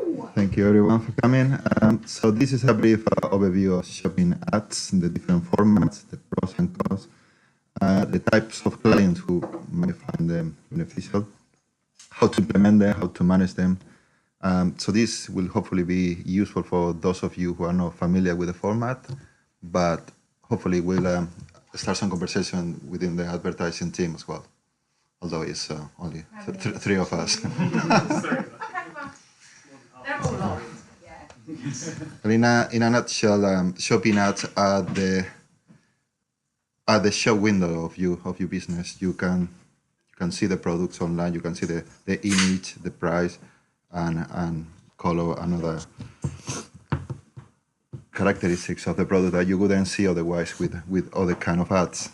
Thank you everyone for coming. So this is a brief overview of shopping ads, the different formats, the pros and cons, the types of clients who might find them beneficial, how to implement them, how to manage them. So this will hopefully be useful for those of you who are not familiar with the format, but hopefully we'll start some conversation within the advertising team as well, although it's only three of us. They're all on. In a nutshell, shopping ads are the show window of your business. You can see the products online. You can see the image, the price, and color and other characteristics of the product that you wouldn't see otherwise with other kind of ads.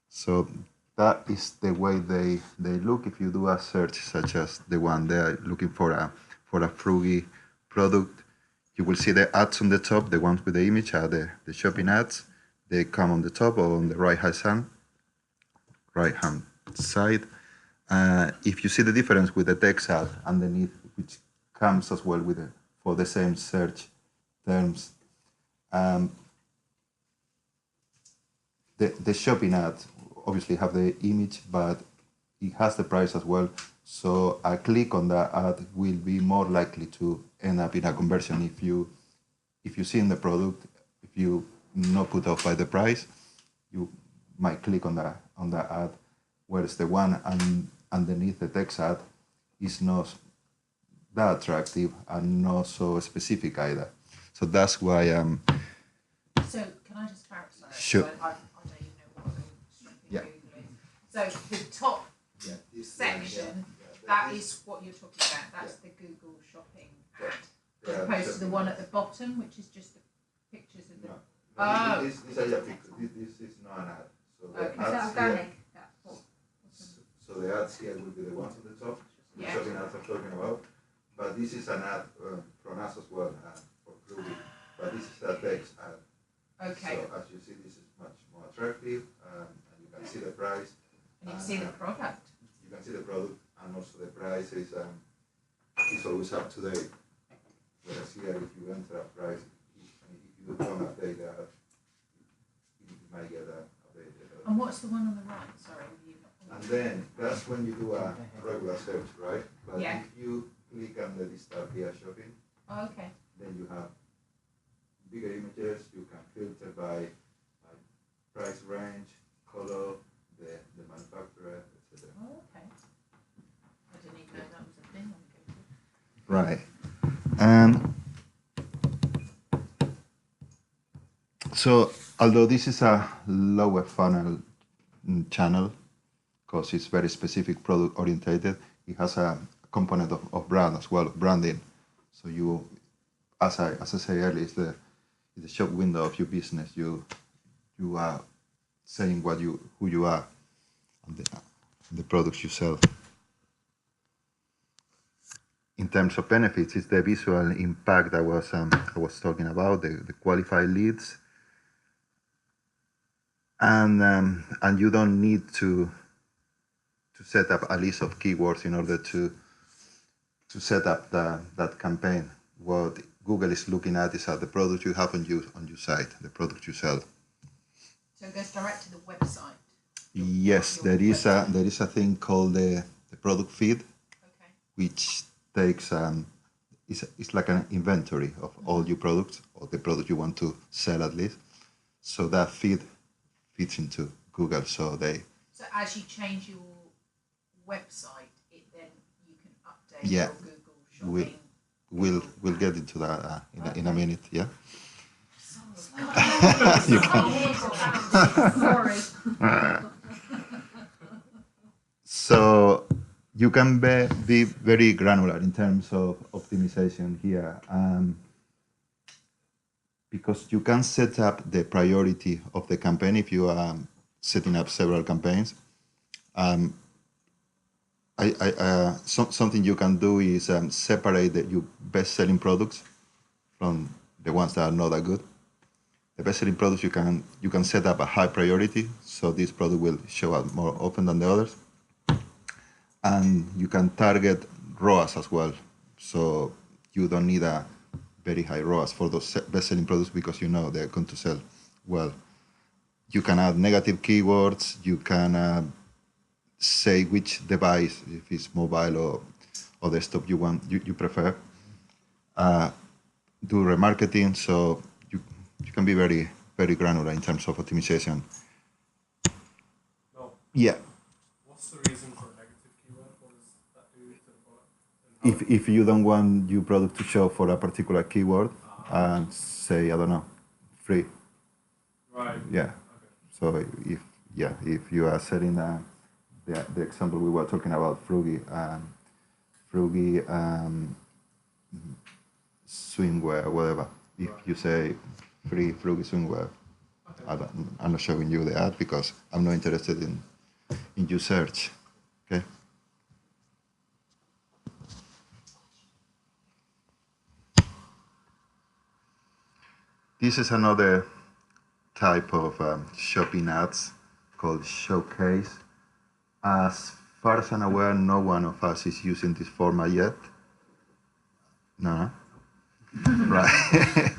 So that is the way they look. If you do a search such as the one they're looking for a fruity product, you will see the ads on the top. The ones with the image are the shopping ads. They come on the top or on the right hand side. If you see the difference with the text ad underneath, which comes as well with for the same search terms, the shopping ad obviously have the image, but it has the price as well. So a click on that ad will be more likely to end up in a conversion if you see in the product. If you not put off by the price, you might click on that ad, whereas the one underneath the text ad is not that attractive and not so specific either. So that's why So can I just clarify? Sure. So I know you know what Yeah. Google is. So the top section, that is what you're talking about. That's the Google shopping ad, as opposed to the one at the bottom, which is just the pictures of the. Oh. This is not an ad. So the Okay. ads Is that organic? here, so the ads here will be the ones on the top. The Yeah. shopping ads I'm talking about. But this is an ad from us as well for Ruby. But this is a text ad. Okay. So as you see, this is much more attractive, and you can see the price. And you can see the product. You can see the product, and also the price is always up to date. Whereas here, if you enter a price, if you don't update that, you might get updated. And what's the one on the right? Sorry, And then that's when you do a regular search, right? But Yeah. if you click on the start here shopping, Oh, okay. then you have bigger images. You can filter by price range, color, the manufacturer, etc. Oh, okay. I didn't even know that was a thing on Google. Right. So although this is a lower funnel channel, because it's very specific product orientated, it has a component of brand as well, branding. So you, as I said earlier, it's the shop window of your business. You are saying who you are, and the products you sell. In terms of benefits, it's the visual impact I was talking about, the qualified leads, and you don't need to set up a list of keywords in order to set up that campaign. What Google is looking at is the product you have on your site, the product you sell. So it goes direct to the website. Yes, there is a thing called the product feed, Okay. which takes it's like an inventory of all your products or the product you want to sell at least. So that feed fits into Google. So as you change your website, then you can update Yeah. your Google shopping. we'll get into that in a minute. Yeah. Sorry. So you can be very granular in terms of optimization here, because you can set up the priority of the campaign if you are setting up several campaigns. Something you can do is separate your best-selling products from the ones that are not that good. The best-selling products you can set up a high priority, so this product will show up more often than the others. And you can target ROAS as well. So you don't need a very high ROAS for those best-selling products because you know they're going to sell well. You can add negative keywords. You can say which device, if it's mobile or desktop, you prefer. Do remarketing, so you can be very granular in terms of optimization. No. Yeah. What's the reason for a negative keyword? What does that do to the product? And how If you don't want your product to show for a particular keyword, and say I don't know, free. Right. Yeah. Okay. So if you are selling the example we were talking about, Frugi swimwear, whatever. If you say free Frugi swimwear, Okay. I'm not showing you the ad because I'm not interested in your search. Okay. This is another type of shopping ads called showcase. As far as I'm aware, no one of us is using this format yet. No. Right.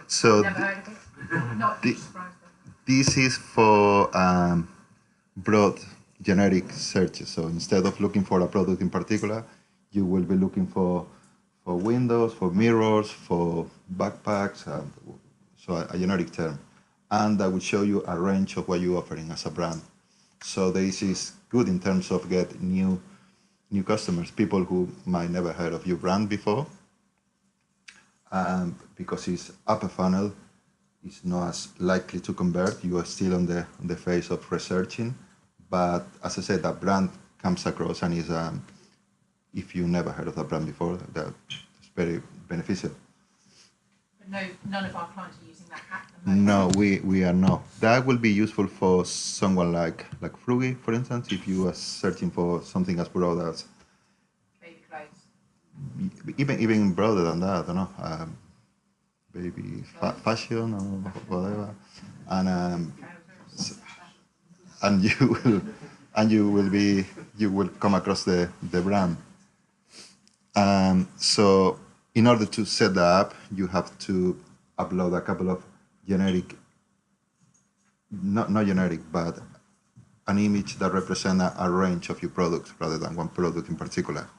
So Never heard of it. Not the- surprised. this is for broad generic searches. So instead of looking for a product in particular, you will be looking for windows, for mirrors, for backpacks, so a generic term. And that will show you a range of what you're offering as a brand. So this is good in terms of get new customers, people who might never heard of your brand before, because it's upper funnel, it's not as likely to convert. You are still on the phase of researching, but as I said, that brand comes across and is if you never heard of that brand before, that's very beneficial. But no, none of our clients are using that at the moment. No, we are not. That will be useful for someone like Frugi, for instance, if you are searching for something as broad as Baby clothes. even broader than that. I don't know, maybe fashion or whatever, and Trousers. and you will come across the brand. So in order to set that up, you have to upload a couple of generic, not generic, but an image that represents a range of your products rather than one product in particular.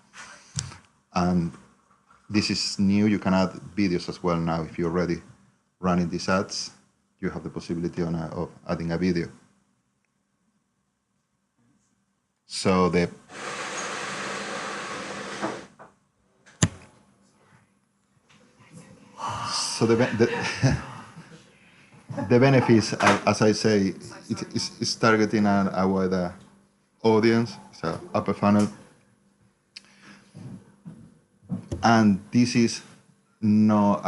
And this is new. You can add videos as well now. If you're already running these ads, you have the possibility of adding a video. So the the benefits, as I say, it's targeting a wider audience, so upper funnel. And this is not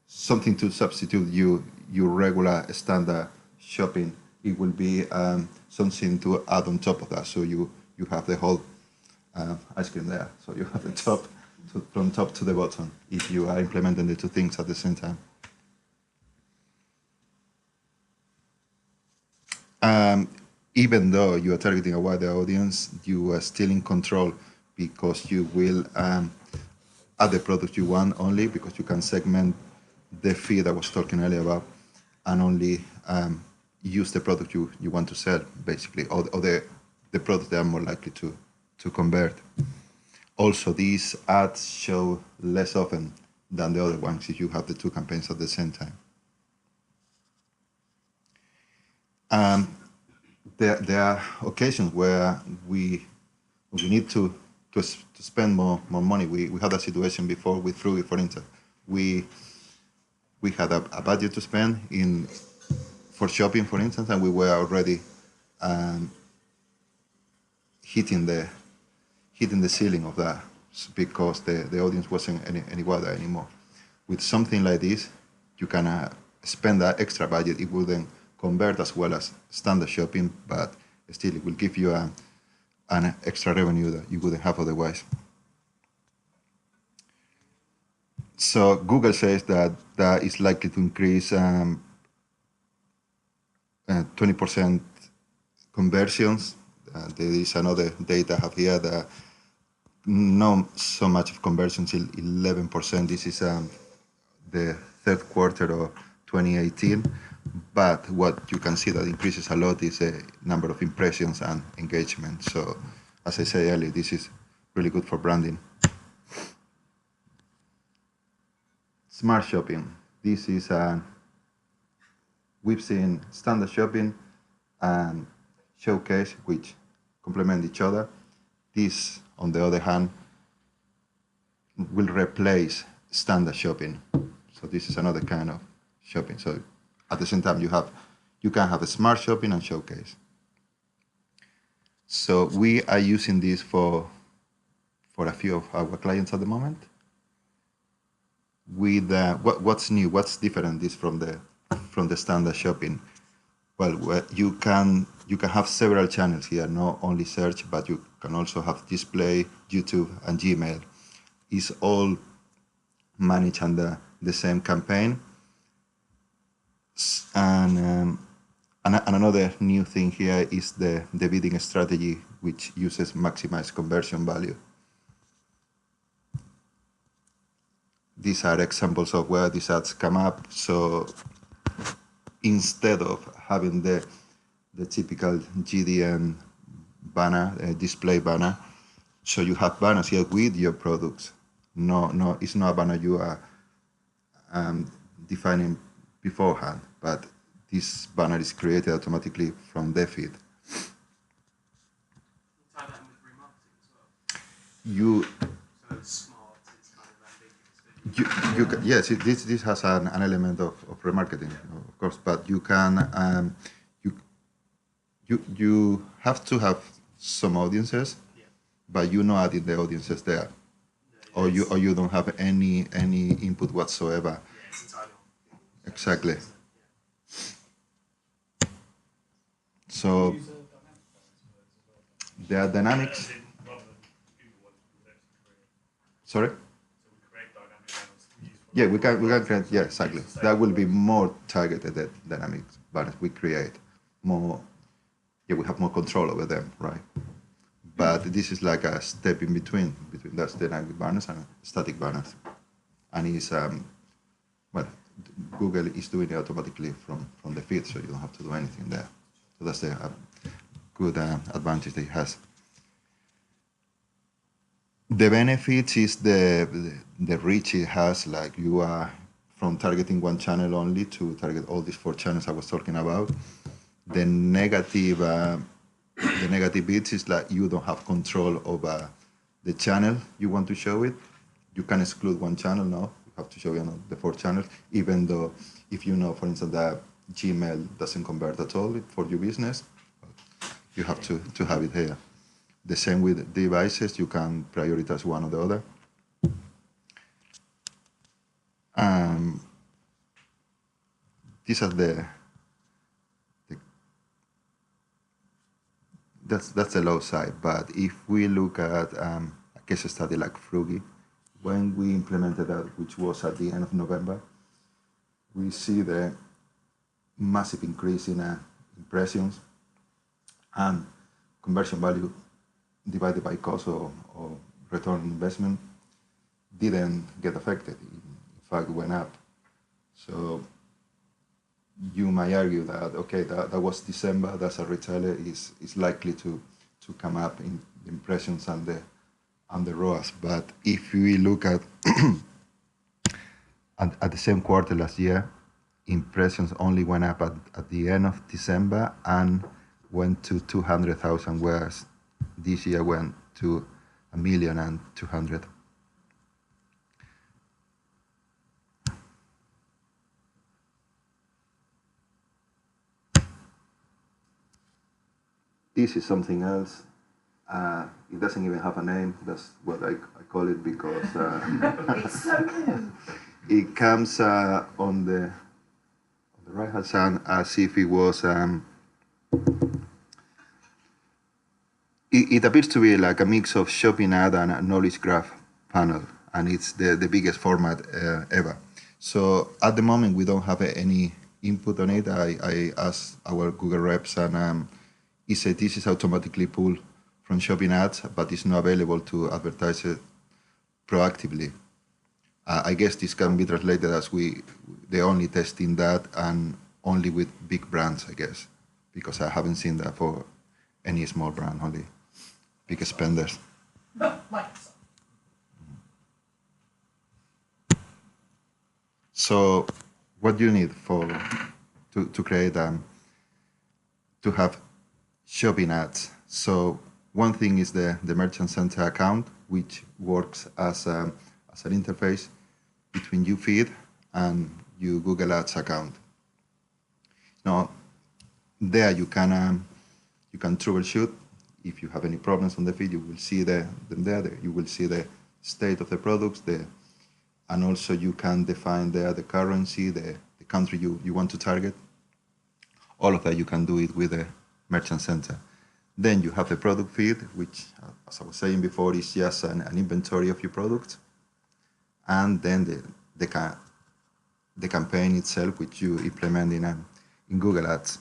something to substitute your regular standard shopping. It will be something to add on top of that. So you have the whole ice cream there. So you have the top from top to the bottom if you are implementing the two things at the same time. Even though you are targeting a wider audience, you are still in control because you will add the product you want only because you can segment the feed I was talking earlier about and only use the product you want to sell, basically, or the products that are more likely to convert. Also, these ads show less often than the other ones if you have the two campaigns at the same time. There are occasions where we need to spend more money. We had a situation before with Frugi, for instance. We had a budget to spend for shopping, for instance, and we were already hitting the ceiling of that because the audience wasn't any wider anymore. With something like this, you can spend that extra budget. It wouldn't convert as well as standard shopping, but still it will give you an extra revenue that you wouldn't have otherwise. So Google says that is likely to increase 20% conversions. There is another data I have here that not so much of conversion, till 11%. This is the third quarter of 2018. But what you can see that increases a lot is the number of impressions and engagement. So, as I said earlier, this is really good for branding. Smart shopping. This is we've seen standard shopping and showcase, which complement each other. This, on the other hand, will replace standard shopping. So this is another kind of shopping. So at the same time, you can have a smart shopping and showcase. So we are using this for a few of our clients at the moment. With what's new, what's different is from the standard shopping. Well, you can have several channels here, not only search, but you can also have display, YouTube, and Gmail. It's all managed under the same campaign. And another new thing here is the bidding strategy, which uses maximized conversion value. These are examples of where these ads come up. So instead of having the typical GDN banner, display banner, so you have banners here with your products. No, it's not a banner you are defining beforehand, but this banner is created automatically from the feed. Tie that in with remarketing as well. You So it's smart, it's kind of ambiguous. yes, this has an element of remarketing, of course, but you can you have to have some audiences, Yeah. but you're not adding the audiences there, or you don't have any input whatsoever. Yeah, it's entirely on. Exactly. So there are dynamics. As in, rather than Google ones, we would actually create. Sorry. So we create dynamic banners. We use Yeah, we can create. Yeah, exactly. That will be more targeted at dynamic banners. We create more. Yeah, we have more control over them, right? But this is like a step in between those dynamic banners and static banners, and it's well, Google is doing it automatically from the feed, so you don't have to do anything there. So that's the good advantage that it has. The benefit is the reach it has. Like you are from targeting one channel only to target all these 4 channels I was talking about. The negative bits is like you don't have control over the channel you want to show it. You can exclude one channel now. You have to show the 4 channels, even though if you know, for instance, that Gmail doesn't convert at all for your business, you have to have it here. The same with devices, you can prioritize one or the other. These are that's the low side. But if we look at a case study like Frugi, when we implemented that, which was at the end of November, we see the massive increase in impressions and conversion value divided by cost or return on investment didn't get affected. In fact, went up. So you might argue that, okay, that was December, that's a retailer, is likely to come up in impressions and the ROAS. But if we look at at the same quarter last year, impressions only went up at the end of December and went to 200,000, whereas this year went to 1,200,000. This is something else. It doesn't even have a name. That's what I call it because It's so new. it comes on the right hand side as if it was. It appears to be like a mix of shopping ad and a knowledge graph panel, and it's the biggest format ever. So at the moment we don't have any input on it. I asked our Google reps, and he said this is automatically pulled from shopping ads, but it's not available to advertise it proactively. I guess this can be translated as they're only testing that and only with big brands, I guess, because I haven't seen that for any small brand, only big spenders. Microsoft. So what do you need to create to have shopping ads? So one thing is the Merchant Center account, which works as an interface between your feed and your Google Ads account. Now, there you can troubleshoot. If you have any problems on the feed, you will see them there. You will see the state of the products, and also you can define there the currency, the country you want to target. All of that you can do it with the Merchant Center. Then you have the product feed, which, as I was saying before, is just an inventory of your products. And then the campaign itself, which you implement in Google Ads.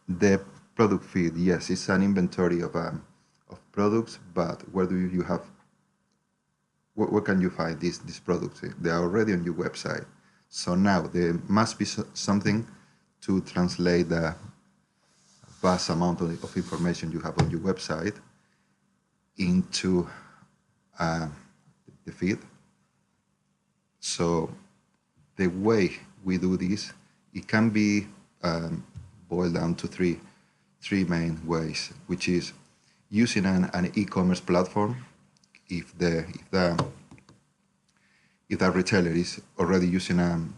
The product feed, yes, it's an inventory of products, but where do you have? Where can you find these products? They are already on your website. So now there must be something to translate the vast amount of information you have on your website into the feed. So the way we do this, it can be boiled down to three main ways, which is using an e-commerce platform. If the retailer is already using an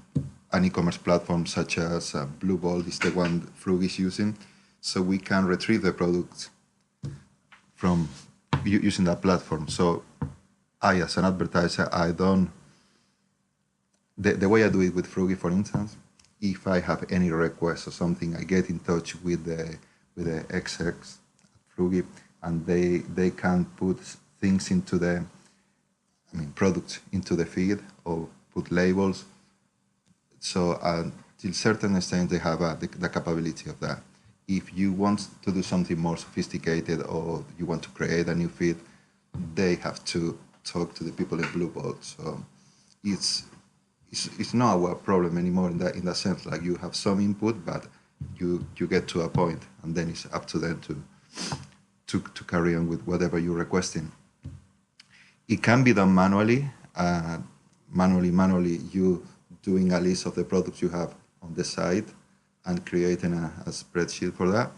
e-commerce platform such as Blue Bolt is the one Frug is using, so we can retrieve the products from using that platform. So I, as an advertiser, the way I do it with Frugi, for instance, if I have any request or something, I get in touch with the execs at Frugi, and they can put things into products into the feed or put labels. So till certain extent, they have the capability of that. If you want to do something more sophisticated or you want to create a new feed, they have to talk to the people in Blue Bolt. So it's not our problem anymore in that sense. Like, you have some input, but you get to a point, and then it's up to them to carry on with whatever you're requesting. It can be done manually. Manually, you doing a list of the products you have on the site and creating a spreadsheet for that.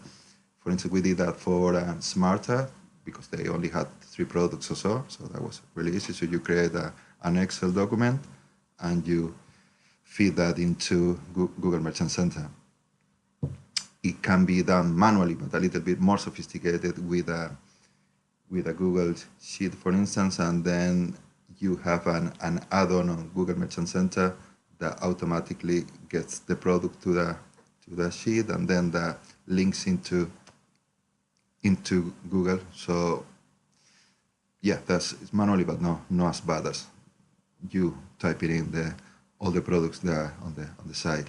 For instance, we did that for Smarter because they only had 3 products or so that was really easy. So you create an Excel document and you feed that into Google Merchant Center. It can be done manually, but a little bit more sophisticated with a Google Sheet, for instance, and then you have an add-on on Google Merchant Center that automatically gets the product to the sheet, and then the links into Google. So yeah, it's manually, but not as bad as you typing in all the products there on the site.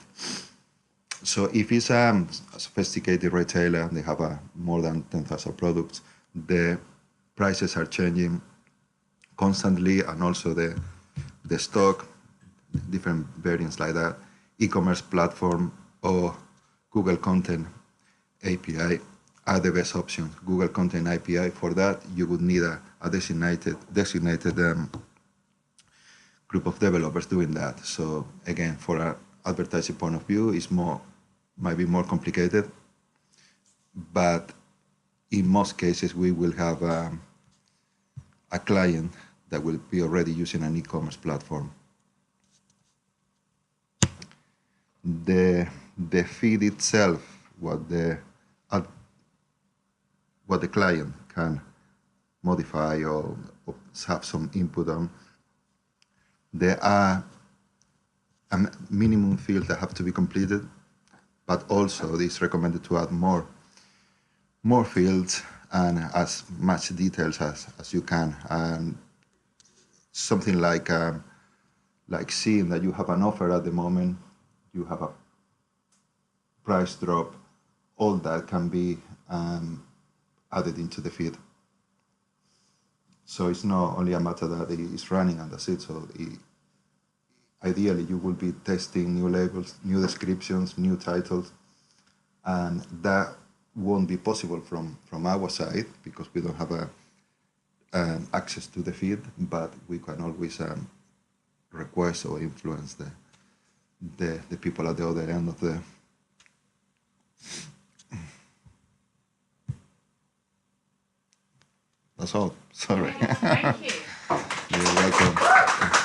So if it's a sophisticated retailer and they have more than 10,000 products, the prices are changing constantly, and also the stock, different variants like that. E-commerce platform or Google Content API are the best options. Google Content API, for that you would need a designated group of developers doing that. So again, for an advertising point of view, might be more complicated, but in most cases we will have a client that will be already using an e-commerce platform. The feed itself, what the client can modify or have some input on, there are a minimum fields that have to be completed, but also it's recommended to add more fields and as much details as you can. And something like seeing that you have an offer at the moment, you have a price drop, all that can be added into the feed. So it's not only a matter that it's running and that's it. So ideally, you will be testing new labels, new descriptions, new titles, and that won't be possible from our side because we don't have access to the feed, but we can always request or influence the people at the other end of the. That's all. Sorry. Thank you. You're welcome.